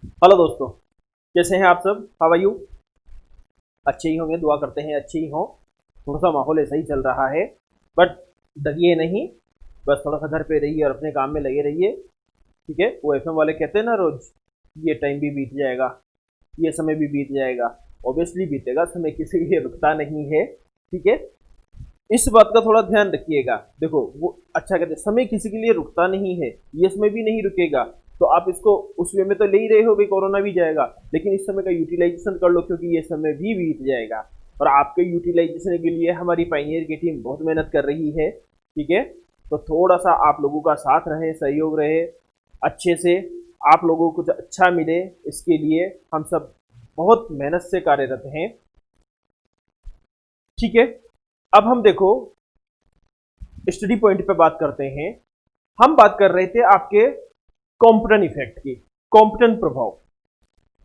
Hello दोस्तों, कैसे हैं आप सब? How are you? अच्छे ही होंगे, दुआ करते हैं अच्छे ही हों। थोड़ा सा माहौल ऐसा ही चल रहा है, बट डरिए नहीं। बस थोड़ा सा घर पे रहिए और अपने काम में लगे रहिए। ठीक है, वो एफएम वाले कहते हैं ना रोज, ये टाइम भी बीत जाएगा, ये समय भी बीत जाएगा। ऑब्वियसली बीतेगा, समय किसी के लिए रुकता नहीं है। ठीक है, इस बात का थोड़ा ध्यान रखिएगा। देखो, वो अच्छा कहते हैं समय किसी के लिए रुकता नहीं है, ये समय भी नहीं रुकेगा। तो आप इसको उस वे में तो ले ही रहे हो भाई, कोरोना भी जाएगा, लेकिन इस समय का यूटिलाइजेशन कर लो, क्योंकि ये समय भी बीत जाएगा। और आपके यूटिलाइजेशन के लिए हमारी पाइनियर की टीम बहुत मेहनत कर रही है। ठीक है, तो थोड़ा सा आप लोगों का साथ रहे, सहयोग रहे, अच्छे से आप लोगों को कुछ अच्छा मिले, इसके लिए हम सब बहुत मेहनत से कार्यरत हैं। ठीक है, अब हम देखो स्टडी पॉइंट पे बात करते हैं। हम बात कर रहे थे आपके कॉम्पटन इफेक्ट की, कॉम्पटन प्रभाव।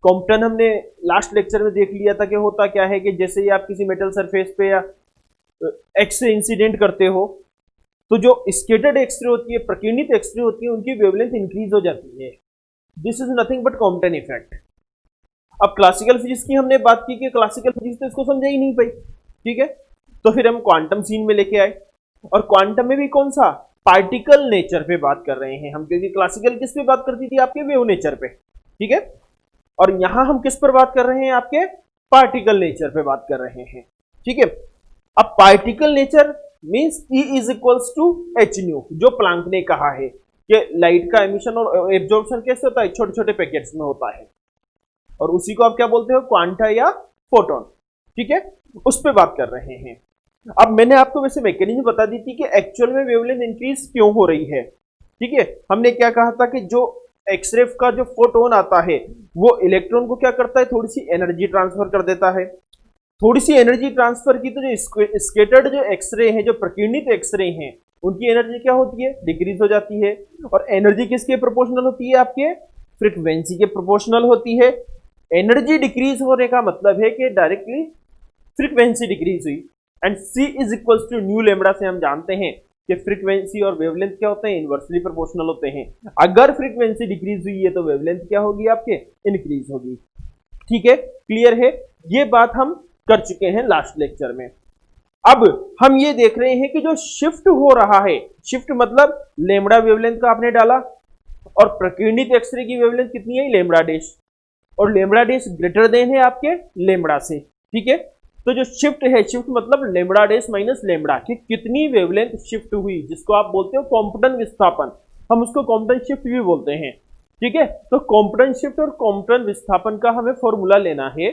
कॉम्पटन हमने लास्ट लेक्चर में देख लिया था कि होता क्या है कि जैसे ही आप किसी मेटल सरफेस पे या एक्सरे इंसिडेंट करते हो, तो जो स्केटर्ड एक्सरे होती है, प्रकीर्णित एक्सरे होती है, उनकी वेवलेंथ इंक्रीज हो जाती है। This is nothing but Compton effect. अब क्लासिकल फिजिक्स की हमने बात की कि क्लासिकल फिजिक्स तो इसको समझा ही नहीं पाई। ठीक है, तो फिर हम क्वांटम सीन में लेके आए, और क्वांटम में भी कौन सा, पार्टिकल नेचर पे बात कर रहे हैं हम, क्योंकि क्लासिकल किस पे बात करती थी, आपके वेव नेचर पे। ठीक है, और यहां हम किस पर बात कर रहे हैं, आपके पार्टिकल नेचर पे बात कर रहे हैं। ठीक है, अब particle nature means E is equals to H nu, जो प्लांक ने कहा है कि लाइट का एमिशन और एब्जॉर्प्शन कैसे होता है, छोटे छोटे पैकेट्स में होता है, और उसी को आप क्या बोलते हो, क्वांटा या फोटोन। ठीक है, उस पर बात कर रहे हैं। अब मैंने आपको वैसे मैकेनिज्म बता दी थी कि एक्चुअल में वेवलेंथ इंक्रीज क्यों हो रही है। ठीक है, हमने क्या कहा था कि जो एक्सरे का जो फोटोन आता है, वो इलेक्ट्रॉन को क्या करता है, थोड़ी सी एनर्जी ट्रांसफर कर देता है। थोड़ी सी एनर्जी ट्रांसफर की तो जो स्केटर्ड जो एक्सरे हैं, जो प्रकीर्णित एक्सरे हैं, उनकी एनर्जी क्या होती है, डिक्रीज हो जाती है। और एनर्जी किसके प्रोपोर्शनल होती है, आपके फ्रीक्वेंसी के प्रोपोर्शनल होती है। एनर्जी डिक्रीज होने का मतलब है कि डायरेक्टली फ्रीक्वेंसी डिक्रीज हुई। And C is equals to nu lambda से हम जानते हैं कि फ्रीक्वेंसी और वेवलेंथ क्या होते हैं, इनवर्सली प्रोपोर्शनल होते हैं। अगर फ्रीक्वेंसी डिक्रीज हुई है तो वेवलेंथ क्या होगी, आपके इंक्रीज होगी। ठीक है, क्लियर है? ये बात हम कर चुके हैं लास्ट लेक्चर में। अब हम ये देख रहे हैं कि जो शिफ्ट हो रहा है, शिफ्ट मतलब लेमड़ा वेवलेंथ का आपने डाला, और प्रकीर्णित एक्सरे की वेवलेंथ कितनी है, लेमड़ा डैश, और लेमड़ा डैश ग्रेटर देन है आपके लेमड़ा से। ठीक है, तो जो शिफ्ट है, शिफ्ट मतलब लेमड़ा डैश माइनस लेमड़ा कि कितनी वेवलेंथ शिफ्ट हुई, जिसको आप बोलते हो कॉम्पटन विस्थापन। हम उसको कॉम्पटन शिफ्ट भी बोलते हैं। ठीक है, तो कॉम्पटन शिफ्ट और कॉम्पटन विस्थापन का हमें फॉर्मूला लेना है।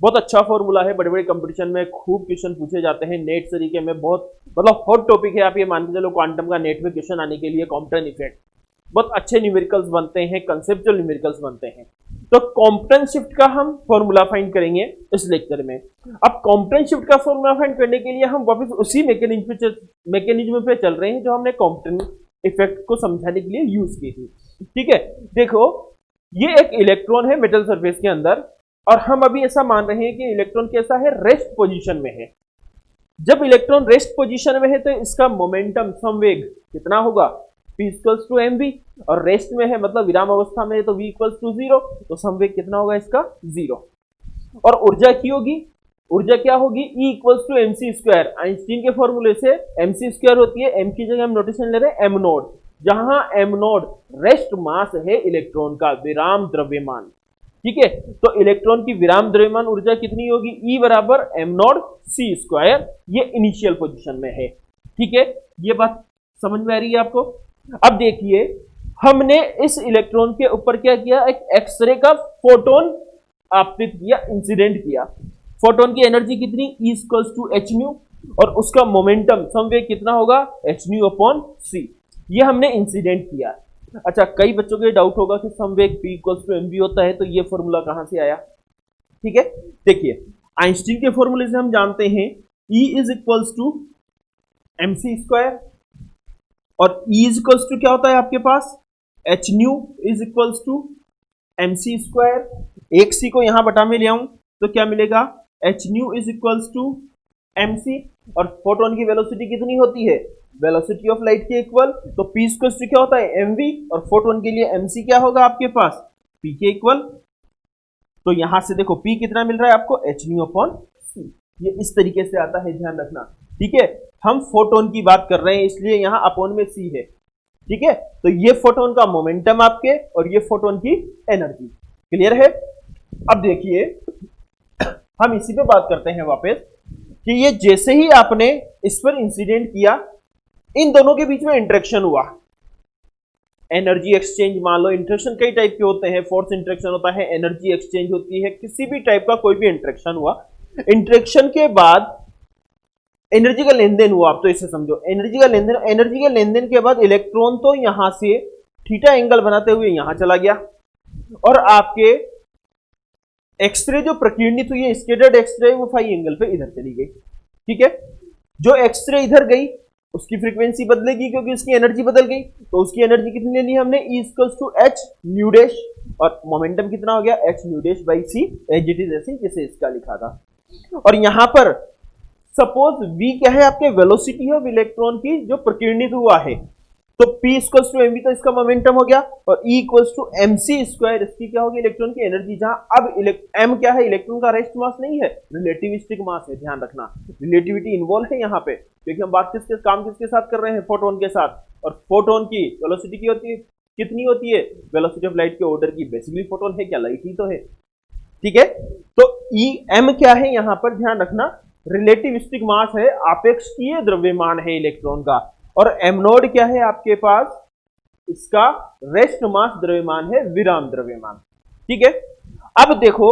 बहुत अच्छा फॉर्मूला है, बड़े बड़े कंपटीशन में खूब क्वेश्चन पूछे जाते हैं, नेट तरीके में बहुत मतलब हॉट टॉपिक है। आप ये मान के चलो क्वांटम का नेट में क्वेश्चन आने के लिए कॉम्पटन इफेक्ट, बहुत अच्छे न्यूमेरिकल्स बनते हैं, कंसेप्चुअल न्यूमेरिकल्स बनते हैं। तो कॉम्पटन शिफ्ट का हम फॉर्मूला फाइंड करेंगे इस लेक्चर में। अब कॉम्पटन शिफ्ट का फॉर्मूला फाइंड करने के लिए हम वापस उसी मैकेनिज्म पे चल रहे हैं जो हमने कॉम्पटन इफेक्ट को समझाने के लिए यूज की थी। ठीक है, देखो, ये एक इलेक्ट्रॉन है मेटल सरफेस के अंदर, और हम अभी ऐसा मान रहे हैं कि इलेक्ट्रॉन कैसा है, रेस्ट पोजीशन में है। जब इलेक्ट्रॉन रेस्ट पोजीशन में है तो इसका मोमेंटम, संवेग कितना होगा, P इक्वल्स टू mv, और रेस्ट में है मतलब विराम अवस्था में है तो V इक्वल्स टू 0, तो संवेग कितना होगा इसका, 0। और ऊर्जा की होगी, ऊर्जा क्या होगी, E equals to mc square. Einstein के फॉर्मूले से mc स्क्वायर होती है, m की जगह हम नोटेशन ले रहे हैं m नोड, जहां m नोड रेस्ट मास है इलेक्ट्रॉन का, विराम द्रव्यमान। ठीक है, तो इलेक्ट्रॉन की विराम द्रव्यमान ऊर्जा कितनी होगी, E बराबर m नॉट c स्क्वायर, ये इनिशियल पोजीशन में है। ठीक है, ये बात समझ में आ रही है आपको? अब देखिए, हमने इस इलेक्ट्रॉन के ऊपर क्या किया, एक एक्सरे का फोटोन आपतित किया, इंसिडेंट किया। फोटोन की एनर्जी कितनी, E equals to H nu, और उसका मोमेंटम संवेग कितना होगा, एच न्यू अपॉन सी। ये हमने इंसिडेंट किया। अच्छा, कई बच्चों को डाउट होगा कि संवेग P इक्वल्स टू mv होता है, तो ये फॉर्मूला कहां से आया? ठीक है, देखिए, आइंस्टीन के फॉर्मूले से हम जानते हैं E is equals to mc square, और E इज इक्वल्स टू क्या होता है आपके पास, H nu is equals to mc square. एक सी को यहां बटा में ले आऊं तो क्या मिलेगा, h nu is equals to mc, और फोटोन की वेलोसिटी कितनी होती है, वेलोसिटी ऑफ लाइट के इक्वल, तो P स्क्वायर क्या होता है mv, और फोटोन के लिए mc क्या होगा आपके पास, P के इक्वल। तो यहां से देखो P कितना मिल रहा है आपको, एच न्यू अपॉन सी। ये इस तरीके से आता है, ध्यान रखना। ठीक है, हम फोटोन की बात कर रहे हैं इसलिए यहां अपॉन में सी है। ठीक है, तो ये फोटोन का मोमेंटम आपके और ये फोटोन की एनर्जी। क्लियर है? अब देखिए हम इसी पे बात करते हैं वापस कि ये जैसे ही आपने इस पर इंसिडेंट किया, इन दोनों के बीच में इंटरेक्शन हुआ, एनर्जी एक्सचेंज, मान लो इंटरेक्शन कई टाइप के होते हैं, फोर्स इंटरेक्शन होता है, एनर्जी एक्सचेंज होती है, किसी भी टाइप का कोई भी इंटरेक्शन हुआ, इंटरेक्शन के बाद एनर्जी का लेन देन हुआ। आप तो इसे समझो एनर्जी का लेन देन, एनर्जी के लेन देन के बाद इलेक्ट्रॉन तो यहां से थीटा एंगल बनाते हुए यहां चला गया और आपके एक्सरे जो प्रकीर्णित हुई है, स्कैटर्ड एक्सरे, वो फाई एंगल पे इधर चली गई। ठीक है, जो एक्सरे इधर गई उसकी फ्रीक्वेंसी बदलेगी क्योंकि उसकी एनर्जी बदल गई, तो उसकी एनर्जी कितनी लेनी हमने, E equals to H nu dash, और मोमेंटम कितना हो गया, h nu dash by c, as it is ऐसे जैसे इसका लिखा था। और यहां पर सपोज v क्या है, आपके वेलोसिटी है इलेक्ट्रॉन की जो प्रकीर्णित हुआ है, तो P इक्वल्स टू mv, तो इसका मोमेंटम हो गया, और E equals to mc square, इसकी क्या होगी, इलेक्ट्रॉन की एनर्जी। जहां अब m क्या है, इलेक्ट्रॉन का रेस्ट मास नहीं है, रिलेटिविस्टिक मास है। ध्यान रखना, रिलेटिविटी इन्वॉल्व है यहाँ पे, क्योंकि हम बात किसके साथ कर रहे हैं, फोटोन के साथ। और फोटोन की वेलोसिटी की होती है, कितनी होती है, वेलोसिटी ऑफ लाइट के ऑर्डर की। बेसिकली फोटोन है क्या, लाइट ही तो है। ठीक है, तो m क्या है यहां पर, ध्यान रखना, रिलेटिविस्टिक मास है, आपेक्षीय द्रव्यमान है इलेक्ट्रॉन का। और m नोड क्या है आपके पास, इसका रेस्ट मास द्रव्यमान है, विराम द्रव्यमान। ठीक है, अब देखो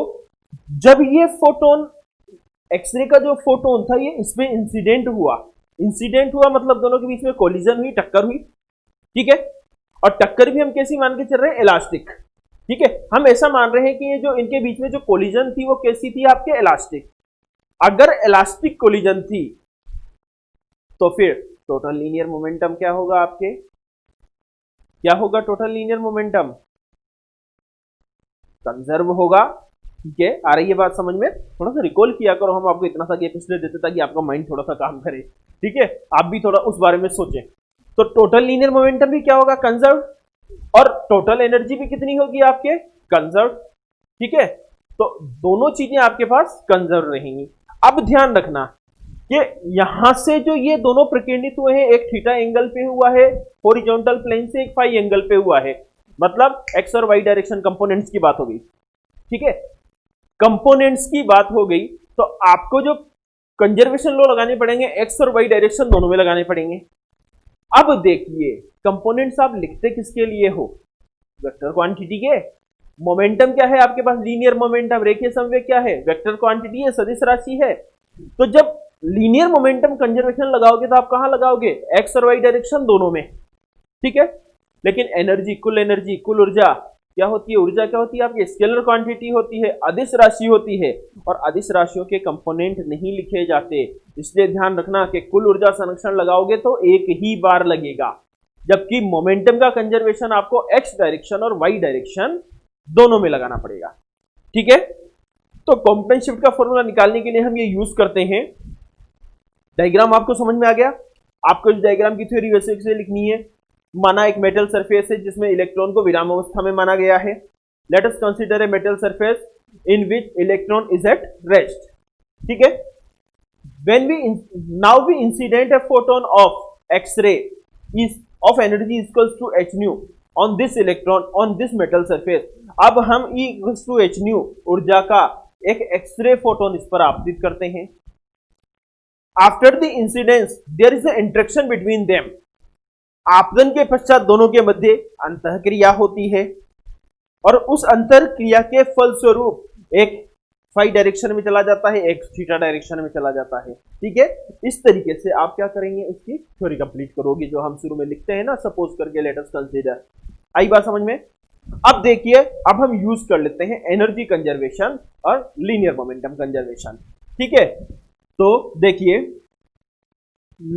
जब ये फोटोन, एक्सरे का जो फोटोन था, ये इसमें इंसिडेंट हुआ मतलब दोनों के बीच में कोलिजन हुई, टक्कर हुई। ठीक है, और टक्कर भी हम कैसी मान के चल रहे हैं, इलास्टिक। ठीक है, हम ऐसा मान रहे हैं कि ये जो इनके बीच में जो कोलिजन थी वो कैसी थी आपके, इलास्टिक। अगर इलास्टिक कोलिजन थी तो फिर टोटल लीनियर मोमेंटम क्या होगा आपके, क्या होगा टोटल लीनियर मोमेंटम, कंजर्व होगा। ठीक है, आ रही है बात समझ में? थोड़ा सा रिकॉल किया करो, हम आपको इतना सा गैप इसलिए देते ताकि आपका माइंड थोड़ा सा काम करे। ठीक है, आप भी थोड़ा उस बारे में सोचें। तो टोटल लीनियर मोमेंटम भी क्या होगा, कंजर्व, और टोटल एनर्जी भी कितनी होगी आपके, कंजर्व। ठीक है, तो दोनों चीजें आपके पास कंजर्व रहेंगी। अब ध्यान रखना कि यहां से जो ये दोनों प्रकीर्णित हुए हैं, एक थीटा एंगल पे हुआ है हॉरिजॉन्टल प्लेन से, एक फाई एंगल पे हुआ है, मतलब एक्स और वाई डायरेक्शन कंपोनेंट्स की बात हो गई। ठीक है, कंपोनेंट्स की बात हो गई, तो आपको जो कंजर्वेशन लॉ लगाने पड़ेंगे, एक्स और वाई डायरेक्शन दोनों में लगाने पड़ेंगे। अब देखिए कंपोनेंट्स आप लिखते किसके लिए हो, वेक्टर क्वांटिटी के। मोमेंटम क्या है आपके पास, लीनियर मोमेंटम, रेखीय संवेग क्या है, वेक्टर क्वांटिटी है, सदिश राशि है। तो जब लीनियर मोमेंटम कंजर्वेशन लगाओगे तो आप कहां लगाओगे, एक्स और वाई डायरेक्शन दोनों में। ठीक है, लेकिन एनर्जी, कुल ऊर्जा क्या होती है, ऊर्जा क्या होती है आपकी, स्केलर क्वांटिटी होती है, अदिश राशि होती है, और अदिश राशियों के कंपोनेंट नहीं लिखे जाते। इसलिए ध्यान रखना कि कुल ऊर्जा संरक्षण लगाओगे तो एक ही बार लगेगा, जबकि मोमेंटम का कंजर्वेशन आपको एक्स डायरेक्शन और वाई डायरेक्शन दोनों में लगाना पड़ेगा। ठीक है, तो कॉम्पोनेंट शिफ्ट का फॉर्मूला निकालने के लिए हम ये यूज करते हैं। डायग्राम आपको समझ में आ गया? आपको इस डायग्राम की थ्योरी वैसे से लिखनी है। माना एक मेटल सरफेस है जिसमें इलेक्ट्रॉन को विराम अवस्था में माना गया है। Let us consider a metal surface in which electron is at rest. ठीक है, when we now we incident a photon of x-ray is of energy equals to h nu on this electron on this metal surface। अब हम E equals to h nu ऊर्जा का एक x ray photon इस पर आपतित करते हैं। After the incidence there is a interaction between them. आपतन के पश्चात दोनों के मध्य अंतःक्रिया होती है और उस अंतरक्रिया के फलस्वरूप एक फाई डायरेक्शन में चला जाता है, एक थीटा डायरेक्शन में चला जाता है। ठीक है, इस तरीके से आप क्या करेंगे, इसकी थ्योरी कंप्लीट करोगे जो हम शुरू में लिखते हैं ना, सपोज करके लेट अस कंसीडर। आई बात समझ में? अब देखिए, अब हम यूज कर लेते हैं एनर्जी कंजर्वेशन और लीनियर मोमेंटम कंजर्वेशन। ठीक है, तो देखिए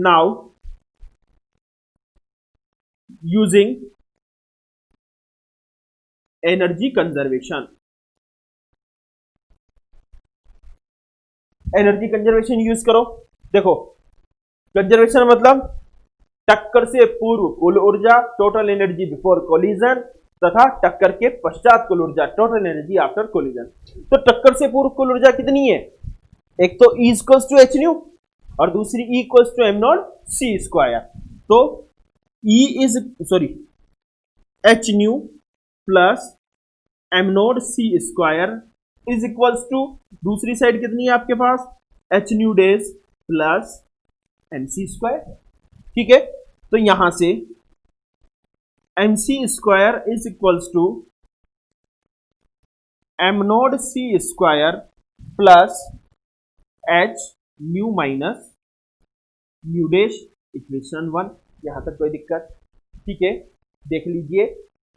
now using energy conservation, energy conservation use करो। देखो कंजर्वेशन मतलब टक्कर से पूर्व कुल ऊर्जा, टोटल एनर्जी बिफोर कोलिजन, तथा टक्कर के पश्चात कुल ऊर्जा, टोटल एनर्जी आफ्टर कोलिजन। तो टक्कर से पूर्व कुल ऊर्जा कितनी है? एक तो E equals to H nu और दूसरी E equals to M naught C square. तो H nu plus M naught C square is equals to, दूसरी साइड कितनी है आपके पास? H nu dash plus M C square. ठीक है, तो यहां से M C square is equals to M naught C square plus H nu minus nu dash, equation 1। यहां तक कोई दिक्कत? ठीक है, देख लीजिए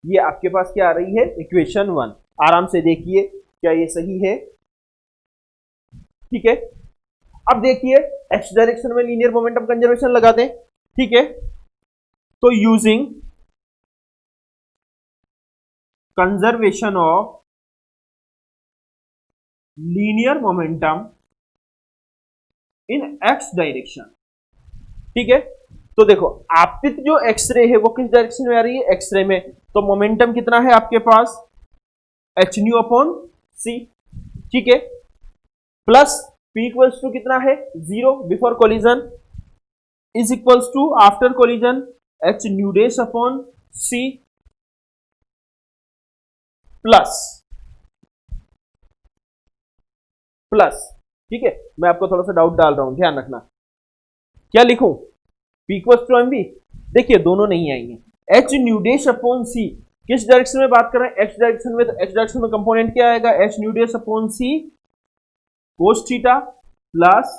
ये आपके पास क्या आ रही है? इक्वेशन 1। आराम से देखिए क्या ये सही है? ठीक है, अब देखिए एक्स डायरेक्शन में लीनियर मोमेंटम कंजर्वेशन लगा दें। ठीक है, तो using conservation of linear momentum in x direction. ठीक है, तो देखो आपतित जो एक्सरे है वो किस डायरेक्शन में आ रही है? एक्सरे में। तो मोमेंटम कितना है आपके पास? H nu upon c. ठीक है, प्लस पी इक्वल्स टू कितना है? 0 before collision is equals to after collision H nu dash upon c plus. ठीक है, मैं आपको थोड़ा सा डाउट डाल रहा हूं, ध्यान रखना। क्या लिखूं? P equals to m b. देखिए दोनों नहीं आएंगे। H nu dash upon c किस डायरेक्शन में बात कर रहे हैं? एक्स डायरेक्शन में। तो एक्स डायरेक्शन में कंपोनेंट क्या आएगा? H nu dash upon C cos theta plus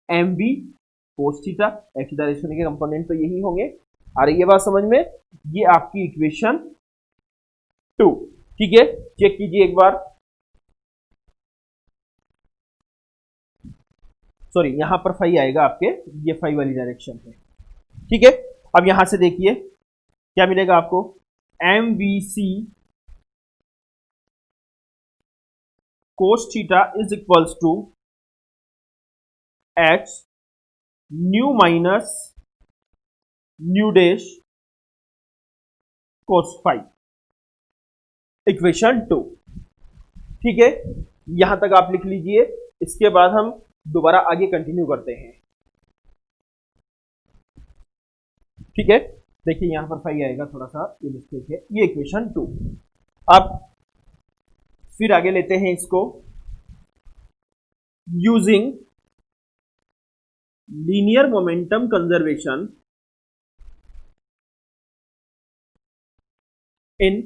M B cos theta. X direction के कंपोनेंट तो यही होंगे। आ रही है बात समझ में? ये आपकी इक्वेशन 2। ठीक है, चेक कीजिए एक बार। सॉरी, यहां पर फाई आएगा आपके, ये फाई वाली डायरेक्शन है। ठीक है, अब यहां से देखिए क्या मिलेगा आपको? M v c cos theta is equals to x nu minus nu dash cos phi, equation 2। ठीक है, यहां तक आप लिख लीजिए। इसके बाद हम दोबारा आगे कंटिन्यू करते हैं। ठीक है, देखिए यहां पर फाई आएगा, थोड़ा सा ये मिस्टेक है, ये इक्वेशन 2। अब फिर आगे लेते हैं इसको। Using linear momentum conservation in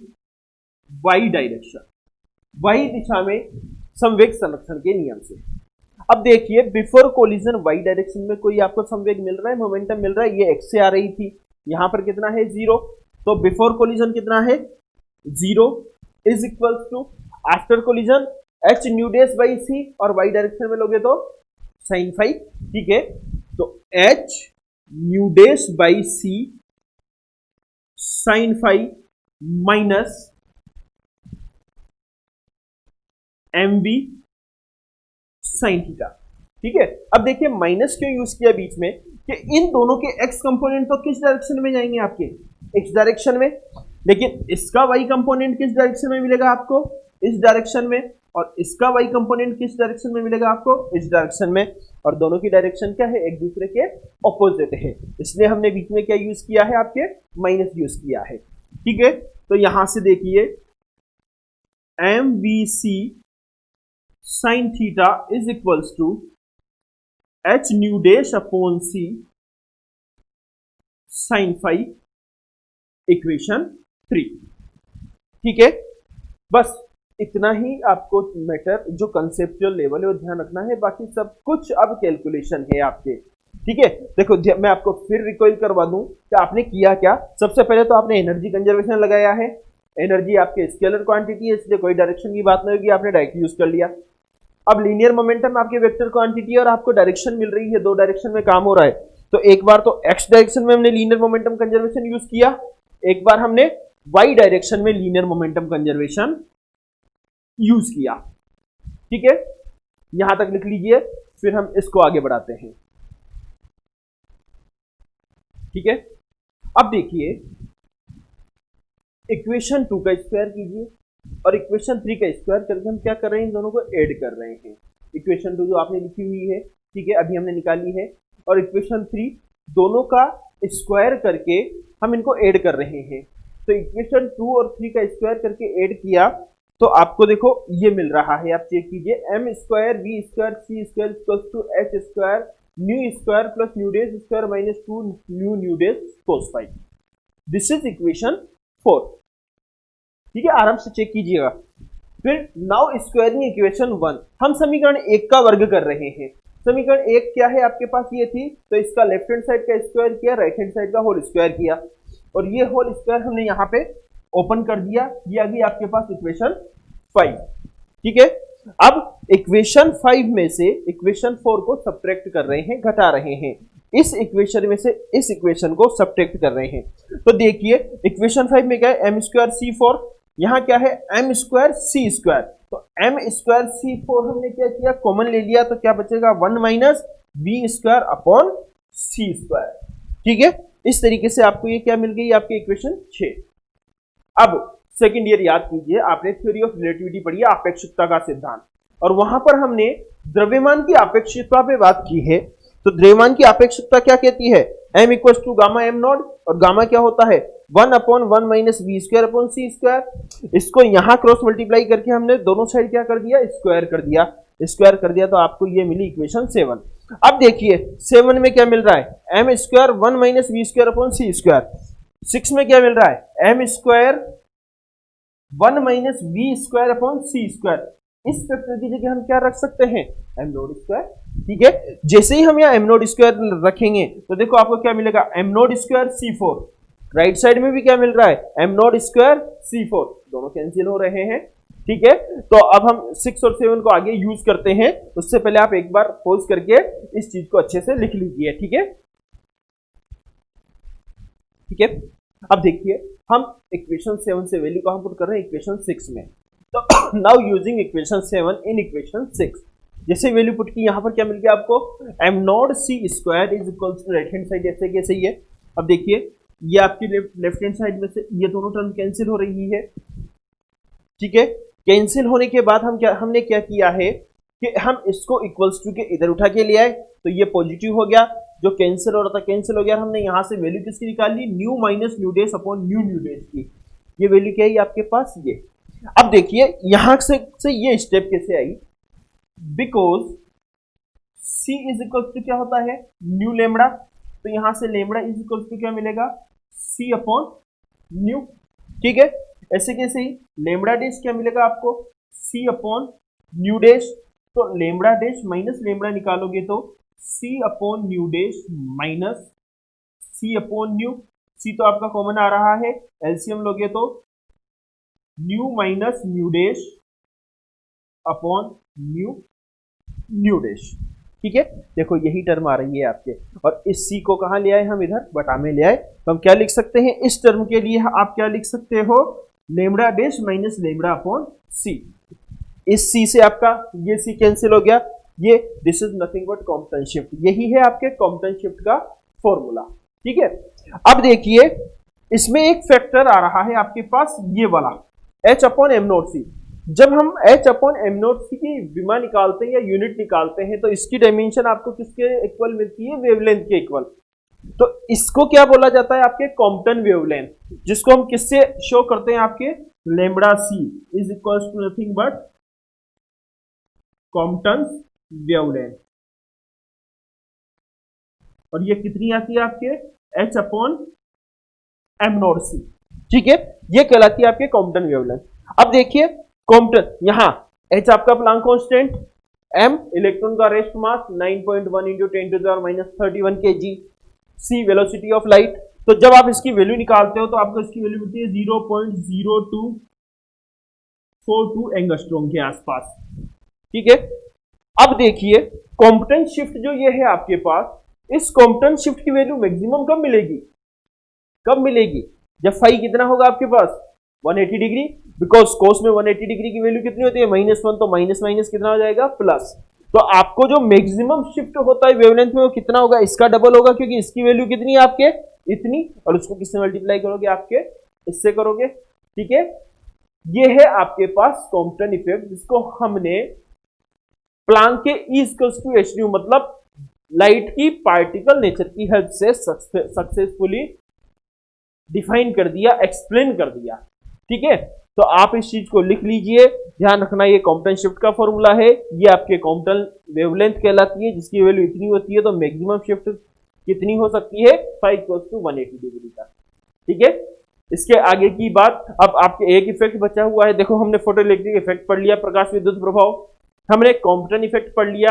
Y direction, Y दिशा में संवेग संरक्षण के नियम से। अब देखिए बिफोर कोलिजन वाई डायरेक्शन में कोई आपको संवेग मिल रहा है, मोमेंटम मिल रहा है, ये एक्स से आ रही थी, यहां पर कितना है? 0। तो बिफोर कोलिजन कितना है? 0 is equals to after collision H nu dash by C, और वाई डायरेक्शन में लोगे तो साइन फाई। ठीक है, तो H nu dash by c sine phi minus m b sine theta. ठीक है, अब देखिए माइनस क्यों यूज किया बीच में? कि इन दोनों के एक्स कंपोनेंट तो किस डायरेक्शन में जाएंगे? आपके एक्स डायरेक्शन में। लेकिन इसका वाई कंपोनेंट किस डायरेक्शन में मिलेगा आपको? इस डायरेक्शन में। और इसका वाई कंपोनेंट किस डायरेक्शन में मिलेगा आपको? इस डायरेक्शन में। और दोनों की डायरेक्शन क्या है? एक दूसरे के ऑपोजिट है, इसलिए हमने बीच में क्या यूज किया है? आपके माइनस यूज किया है। ठीक है, तो यहां से देखिए m b c sine theta is equals to H nu dash upon c sine phi, equation 3। ठीक है, बस इतना ही आपको मैटर जो कंसेप्चुअल लेवल है वो ध्यान रखना है, बाकी सब कुछ अब कैलकुलेशन है आपके। ठीक है, देखो मैं आपको फिर रिकॉइल करवा दूं कि आपने किया क्या। सबसे पहले तो आपने एनर्जी कंजर्वेशन लगाया है। एनर्जी आपके स्केलर क्वांटिटी है, इसलिए कोई डायरेक्शन की बात नहीं होगी, आपने डायरेक्ट यूज कर लिया। अब लीनियर मोमेंटम आपके वेक्टर क्वांटिटी और आपको डायरेक्शन मिल रही है, दो डायरेक्शन में काम हो रहा है। तो एक बार तो एक्स डायरेक्शन में हमने लीनियर मोमेंटम कंजर्वेशन यूज किया, एक बार हमने वाई डायरेक्शन में लीनियर मोमेंटम कंजर्वेशन यूज किया। ठीक है, यहां तक लिख लीजिए, फिर हम इसको आगे बढ़ाते हैं। ठीक है, अब देखिए इक्वेशन 2 का स्क्वायर कीजिए और इक्वेशन 3 का स्क्वायर करके हम क्या कर रहे हैं, इन दोनों को ऐड कर रहे हैं। इक्वेशन 2 जो आपने लिखी हुई है, ठीक है, अभी हमने निकाली है, और इक्वेशन 3 दोनों का स्क्वायर करके हम इनको ऐड कर रहे हैं। तो इक्वेशन 2 और 3 का स्क्वायर करके ऐड किया तो आपको देखो ये मिल रहा है, आप चेक कीजिए, m square b square c square equals to h square nu square plus nu days square minus 2 nu days cos 5। This is equation 4। ठीक है, आराम से चेक कीजिएगा। फिर नाउ स्क्वायरिंग इक्वेशन 1, हम समीकरण 1 का वर्ग कर रहे हैं। समीकरण 1 क्या है आपके पास, ये थी, तो इसका लेफ्ट हैंड साइड का स्क्वायर किया, राइट हैंड साइड का होल स्क्वायर किया, और ये होल स्क्वायर हमने यहाँ पे ओपन कर दिया, ये आ गई आपके पास इक्वेशन 5। ठीक है, अब इक्वेशन 5 में से इक्वेशन 4 को सब्ट्रैक्ट कर रहे हैं, घटा रहे हैं, इस इक्वेशन में से इस इक्वेशन को सब्ट्रैक्ट कर रहे हैं। तो देखिए इक्वेशन 5 में क्या है, एम स्क्वायर सी 4, यहां क्या है एम स्क्वायर सी स्क्वायर, तो एम स्क्वायर सी 4 हमने क्या किया, कॉमन ले लिया, तो क्या बचेगा 1 minus B square upon C square. ठीक है, इस तरीके से आपको ये क्या मिल गई, आपकी इक्वेशन 6। अब सेकंड ईयर याद कीजिए, आपने थ्योरी ऑफ रिलेटिविटी पढ़ी है, आपेक्षिकता का सिद्धांत, और वहां पर हमने द्रव्यमान की आपेक्षिकता पे बात की है। तो द्रव्यमान की आपेक्षिकता क्या कहती है, m equals to gamma m naught, और गामा क्या होता है 1 upon 1 minus B square upon C square. इसको यहां क्रॉस मल्टीप्लाई करके हमने दोनों साइड क्या कर दिया, स्क्वायर कर दिया, स्क्वायर कर दिया, तो आपको ये मिली इक्वेशन 7। अब देखिए 7 में क्या मिल रहा है, m square 1 minus B square upon C square. 6 में क्या मिल रहा है, m square 1 minus B square upon C square. इस फैक्टर की जगह हम क्या रख सकते हैं, एम नोड स्क्वायर। ठीक है, जैसे ही हम यहाँ एम नोड स्क्वायर रखेंगे तो देखो आपको क्या मिलेगा, एम नोड स्क्वायर सी 4, राइट साइड में भी क्या मिल रहा है, एम नोड स्क्वायर सी 4, दोनों कैंसिल हो रहे हैं। ठीक है, तो अब हम 6 और 7 को आगे यूज करते हैं, उससे पहले आप एक बार पॉज करके इस चीज को अच्छे से लिख लीजिए। ठीक है, ठीक है, अब देखिए हम इक्वेशन 7 से वैल्यू कहां पुट कर रहे हैं, इक्वेशन 6 में। तो now using equation 7 in equation 6, जैसे वैल्यू पुट की, यहां पर क्या मिल गया आपको, m naught C square is equal to right hand side ऐसे कैसे ही है। अब देखिए ये आपकी लेफ्ट हैंड साइड में से ये दोनों टर्म कैंसिल हो रही है। ठीक है, कैंसिल होने के बाद हमने क्या किया है कि हम इसको इक्वल्स टू के इधर उठा के ले आए, तो ये पॉजिटिव हो गया, जो कैंसिल हो रहा था कैंसिल हो गया। हमने यहां से वैल्यू किसकी निकाल ली, nu minus nu dash upon nu dash की। ये वैल्यू क्या है आपके पास, ये। अब देखिए यहां से ये स्टेप कैसे आई, because c is equal to क्या होता है, न्यू लेमड़ा, तो यहां से लेमड़ा इज इक्वल टू क्या मिलेगा, c अपॉन न्यू। ठीक है, ऐसे कैसे ही लेमड़ा डेश क्या मिलेगा आपको, c अपॉन न्यू डेश, तो लेमड़ा डेश माइनस लेमड़ा निकालोगे तो c upon new dash minus c upon new, c तो आपका कॉमन आ रहा है, एलसीएम लोगे तो new minus new dash upon new dash. ठीक है, देखो यही टर्म आ रही है आपके, और इस c को कहां ले आए हम, इधर बटा में ले आए, तो हम क्या लिख सकते हैं, इस टर्म के लिए आप क्या लिख सकते हो, lambda dash minus lambda upon c। इस c से आपका ये c कैंसिल हो गया, ये this is nothing but Compton shift, यही है आपके कॉम्पटन शिफ्ट का फॉर्मूला। ठीक है, अब देखिए इसमें एक फैक्टर आ रहा है आपके पास, ये वाला h अपॉन एम नोट सी। जब हम h अपॉन एम नोट सी की विमा निकालते हैं या यूनिट निकालते हैं तो इसकी डायमेंशन आपको किसके इक्वल मिलती है, वेवलेंथ के इक्वल। तो इसको क्या बोला जाता है, आपके कॉम्पटन वेवलेंथ, जिसको हम किससे शो करते हैं, आपके lambda c is equal to nothing but Compton wavelength, और ये कितनी आती है आपके h upon m naught c. ठीक है, ये कहलाती है आपके कॉम्पटन वेवलेंथ। अब देखिए कॉम्पटन, यहां h आपका प्लांक कांस्टेंट, m इलेक्ट्रॉन का rest mass 9.1 into 10 to the power minus 31 kg, c velocity of light. तो जब आप इसकी वैल्यू निकालते हो तो आपको इसकी वैल्यू मिलती है 0.0242 एंगस्ट्रॉम के आसपास। ठीक है, अब देखिए कॉम्पटन शिफ्ट जो ये है आपके पास, इस कॉम्पटन शिफ्ट की वैल्यू मैक्सिमम कब मिलेगी, कब मिलेगी, जब फाई कितना होगा आपके पास 180 डिग्री, बिकॉज कोस में 180 डिग्री की वैल्यू कितनी होती है -1, तो माइनस माइनस कितना हो जाएगा प्लस। तो आपको जो मैक्सिमम शिफ्ट होता है वेवलेंथ में वो कितना होगा, इसका डबल होगा, क्योंकि इसकी वैल्यू कितनी है आपके इतनी, और उसको किससे मल्टीप्लाई करोगे, आपके इससे करोगे, ठीक है, ये है आपके पास कॉम्पटन इफेक्ट, जिसको हमने प्लांक के E equals to H nu मतलब लाइट की पार्टिकल नेचर की हेल्प से सक्सेसफुली डिफाइन कर दिया, एक्सप्लेन कर दिया। ठीक है, तो आप इस चीज को लिख लीजिए, ध्यान रखना ये कॉम्पटन शिफ्ट का फॉर्मूला है, ये आपके कॉम्पटन वेवलेंथ कहलाती है, जिसकी वैल्यू इतनी होती है, तो मैक्सिमम शिफ्ट कितनी हो सकती है 5 = 180 डिग्री का। ठीक है, इसके आगे की बात, अब आपके एक इफेक्ट बचा हुआ है। देखो हमने फोटो इलेक्ट्रिक इफेक्ट पढ़ लिया, प्रकाश विद्युत प्रभाव, हमने कॉम्पटन इफेक्ट पढ़ लिया।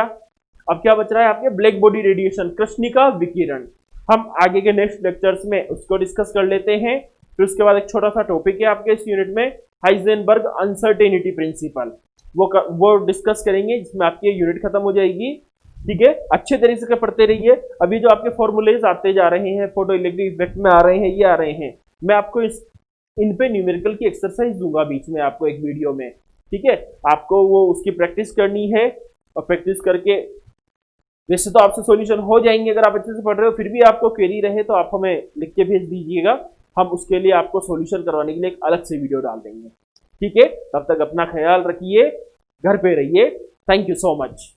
अब क्या बच रहा है आपके ब्लैक बॉडी रेडिएशन, कृष्णिका विकिरण। हम आगे के नेक्स्ट लेक्चर्स में उसको डिस्कस कर लेते हैं। फिर उसके बाद एक छोटा सा टॉपिक है आपके इस यूनिट में, हाइजेनबर्ग अनसर्टेनिटी प्रिंसिपल, वो डिस्कस करेंगे, जिसमें आपकी यूनिट खत्म हो जाएगी। ठीक है, अच्छे तरीके से पढ़ते रहिए। अभी जो आपके फॉर्मूलेज आते जा रहे हैं, फोटो इलेक्ट्रिक इफेक्ट में आ रहे हैं, ये आ रहे हैं, मैं आपको इन पे न्यूमेरिकल की एक्सरसाइज दूंगा बीच में आपको एक वीडियो में। ठीक है, आपको वो उसकी प्रैक्टिस करनी है, और प्रैक्टिस करके वैसे तो आपसे सॉल्यूशन हो जाएंगे अगर आप अच्छे से पढ़ रहे हो, फिर भी आपको क्वेरी रहे तो आप हमें लिख के भेज दीजिएगा, हम उसके लिए आपको सॉल्यूशन करवाने के लिए एक अलग से वीडियो डाल देंगे। ठीक है, तब तक अपना ख्याल रखिए, घर पे रहिए। Thank you so much.